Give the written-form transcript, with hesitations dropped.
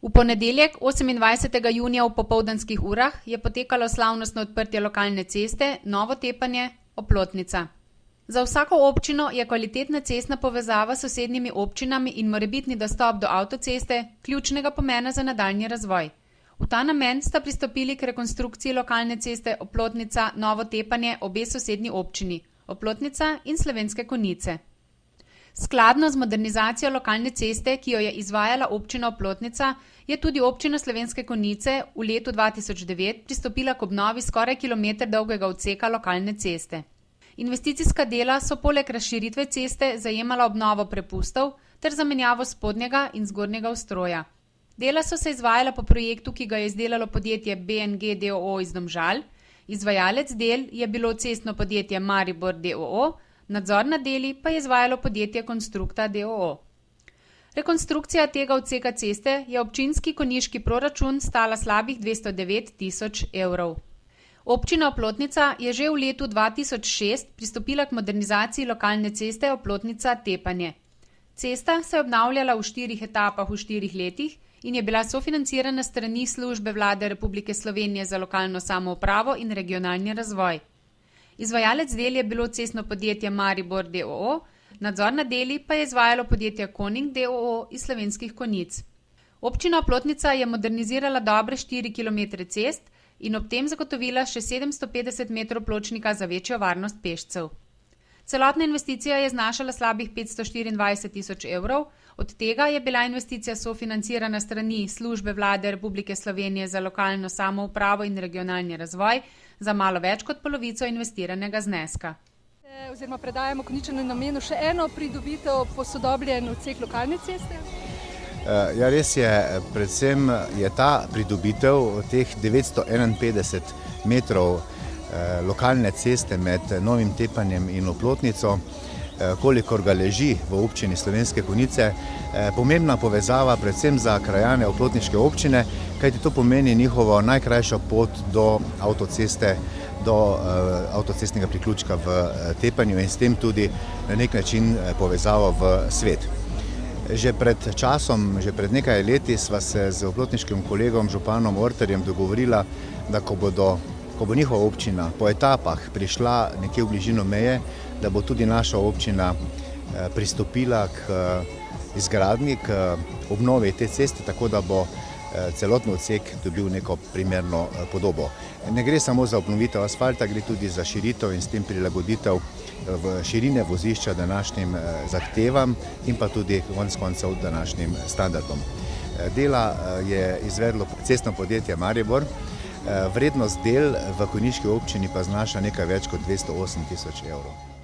V ponedeljek, 28. junija v popoldanskih urah, je potekalo slavnostno odprtje lokalne ceste Novo Tepanje–Oplotnica. Za vsako občino je kvalitetna cestna povezava s sosednjimi občinami in morebitni dostop do avtoceste ključnega pomena za nadaljnji razvoj. V ta namen sta pristopili k rekonstrukciji lokalne ceste Oplotnica–Novo Tepanje obe sosednji občini, Oplotnica in Slovenske Konjice. Skladno z modernizacijo lokalne ceste, ki jo je izvajala občina Oplotnica, je tudi občina Slovenske Konjice v letu 2009 pristopila k obnovi skoraj kilometer dolgega odseka lokalne ceste. Investicijska dela so poleg razširitve ceste zajemala obnovo prepustov ter zamenjavo spodnjega in zgornjega ustroja. Dela so se izvajala po projektu, ki ga je izdelalo podjetje BNG d.o.o. iz Domžal, izvajalec del je bilo cestno podjetje Maribor d.o.o., nadzor nad deli pa je izvajalo podjetje Konstrukta d.o.o. Rekonstrukcija tega odseka ceste je občinski konjiški proračun stala slabih 209 tisoč evrov. Občina Oplotnica je že v letu 2006 pristopila k modernizaciji lokalne ceste Oplotnica–Tepanje. Cesta se je obnavljala v 4 etapah v 4 letih in je bila sofinancirana s strani Službe Vlade Republike Slovenije za lokalno samoupravo in regionalni razvoj. Izvajalec del je bilo cestno podjetje Maribor d.o.o., nadzor nad deli pa je izvajalo podjetje Koning d.o.o. iz Slovenskih Konjic. Občina Oplotnica je modernizirala dobre 4 km cest in ob tem zagotovila še 750 metrov pločnika za večjo varnost pešcev. Celotna investicija je znašala slabih 524 tisoč evrov, od tega je bila investicija sofinancirana strani Službe Vlade Republike Slovenije za lokalno samoupravo in regionalni razvoj za malo več kot polovico investiranega zneska. Oziroma predajamo Konjičanom namenu še eno pridobitev, posodobljen odsek lokalne ceste. Ja, res je, predvsem je ta pridobitev teh 951 metrov lokalne ceste med Novim Tepanjem in Oplotnico, kolikor ga leži v občini Slovenske Konjice, pomembna povezava predvsem za krajane oplotniške občine, kajti to pomeni njihovo najkrajšo pot do avtoceste, do avtocestnega priključka v Tepanju in s tem tudi na nek način povezavo v svet. Že pred časom, že pred nekaj leti sva se z oplotniškim kolegom županom Orterjem dogovorila, da ko bo njihova občina po etapah prišla nekje v bližino meje, da bo tudi naša občina pristopila k izgradnji, k obnovi te ceste, tako da bo celotni odsek dobil neko primerno podobo. Ne gre samo za obnovitev asfalta, gre tudi za širitev in s tem prilagoditev v širine vozišča današnjim zahtevam in pa tudi konec koncev današnjim standardom. Dela je izvedlo cestno podjetje Maribor, vrednost del v konjiški občini pa znaša nekaj več kot 208 tisoč evrov.